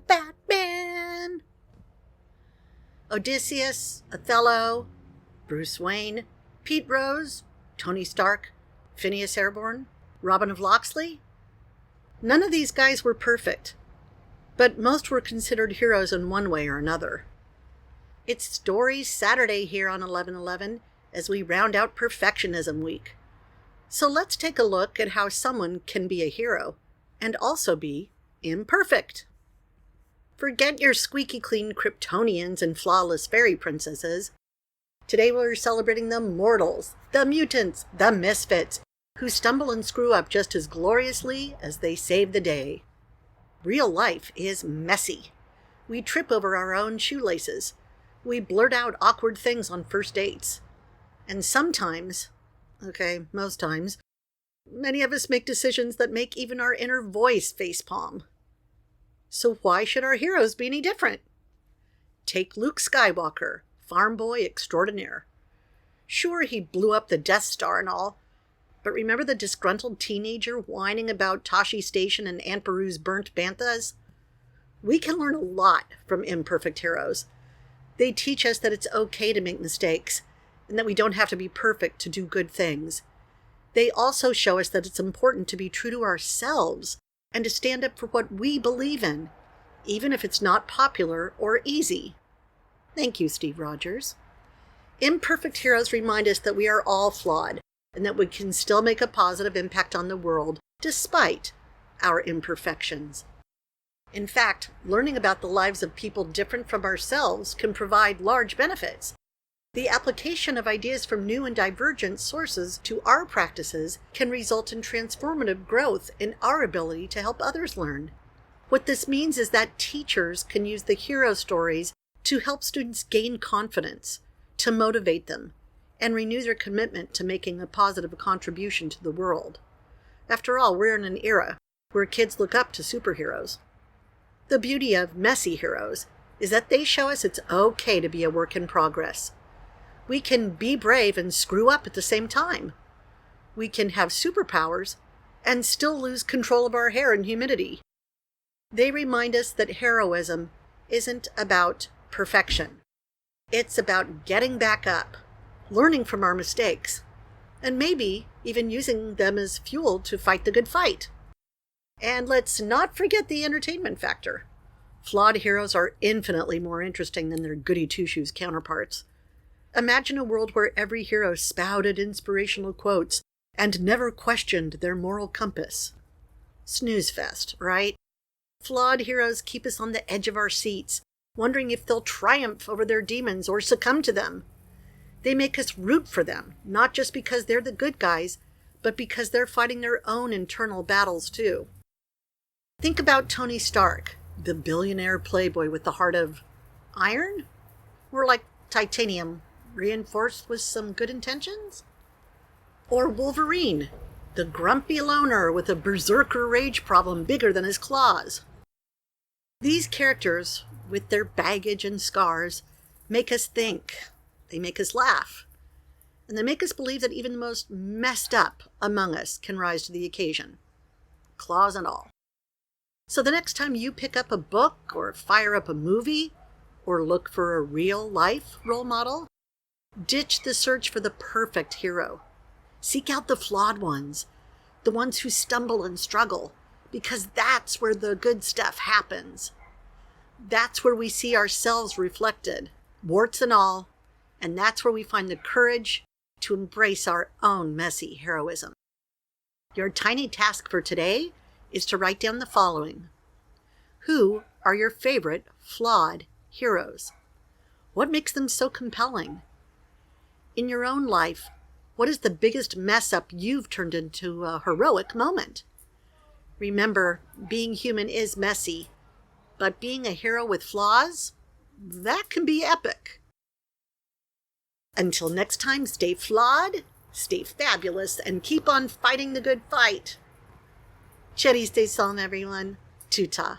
Batman! Odysseus, Othello, Bruce Wayne, Pete Rose, Tony Stark, Phineas Airborne, Robin of Locksley. None of these guys were perfect, but most were considered heroes in one way or another. It's Stories Saturday here on 11/11 as we round out Perfectionism Week. So let's take a look at how someone can be a hero and also be imperfect. Forget your squeaky clean Kryptonians and flawless fairy princesses. Today we're celebrating the mortals, the mutants, the misfits, who stumble and screw up just as gloriously as they save the day. Real life is messy. We trip over our own shoelaces. We blurt out awkward things on first dates. And sometimes, most times, many of us make decisions that make even our inner voice facepalm. So why should our heroes be any different? Take Luke Skywalker, farm boy extraordinaire. Sure, he blew up the Death Star and all, but remember the disgruntled teenager whining about Tashi Station and Aunt Beru's burnt banthas? We can learn a lot from imperfect heroes. They teach us that it's okay to make mistakes, and that we don't have to be perfect to do good things. They also show us that it's important to be true to ourselves and to stand up for what we believe in, even if it's not popular or easy. Thank you, Steve Rogers. Imperfect heroes remind us that we are all flawed and that we can still make a positive impact on the world despite our imperfections. In fact, learning about the lives of people different from ourselves can provide large benefits. The application of ideas from new and divergent sources to our practices can result in transformative growth in our ability to help others learn. What this means is that teachers can use the hero stories to help students gain confidence, to motivate them, and renew their commitment to making a positive contribution to the world. After all, we're in an era where kids look up to superheroes. The beauty of messy heroes is that they show us it's okay to be a work in progress. We can be brave and screw up at the same time. We can have superpowers and still lose control of our hair and humidity. They remind us that heroism isn't about perfection. It's about getting back up, learning from our mistakes, and maybe even using them as fuel to fight the good fight. And let's not forget the entertainment factor. Flawed heroes are infinitely more interesting than their goody two-shoes counterparts. Imagine a world where every hero spouted inspirational quotes and never questioned their moral compass. Snooze fest, right? Flawed heroes keep us on the edge of our seats, wondering if they'll triumph over their demons or succumb to them. They make us root for them, not just because they're the good guys, but because they're fighting their own internal battles too. Think about Tony Stark, the billionaire playboy with the heart of iron? Or like titanium, reinforced with some good intentions? Or Wolverine, the grumpy loner with a berserker rage problem bigger than his claws. These characters, with their baggage and scars, make us think. They make us laugh. And they make us believe that even the most messed up among us can rise to the occasion. Claws and all. So the next time you pick up a book or fire up a movie or look for a real-life role model, ditch the search for the perfect hero. Seek out the flawed ones, the ones who stumble and struggle, because that's where the good stuff happens. That's where we see ourselves reflected, warts and all, and that's where we find the courage to embrace our own messy heroism. Your tiny task for today is to write down the following. Who are your favorite flawed heroes? What makes them so compelling? In your own life, what is the biggest mess up you've turned into a heroic moment? Remember, being human is messy, but being a hero with flaws, that can be epic. Until next time, stay flawed, stay fabulous, and keep on fighting the good fight. Chetty, stay calm, everyone. Tuta.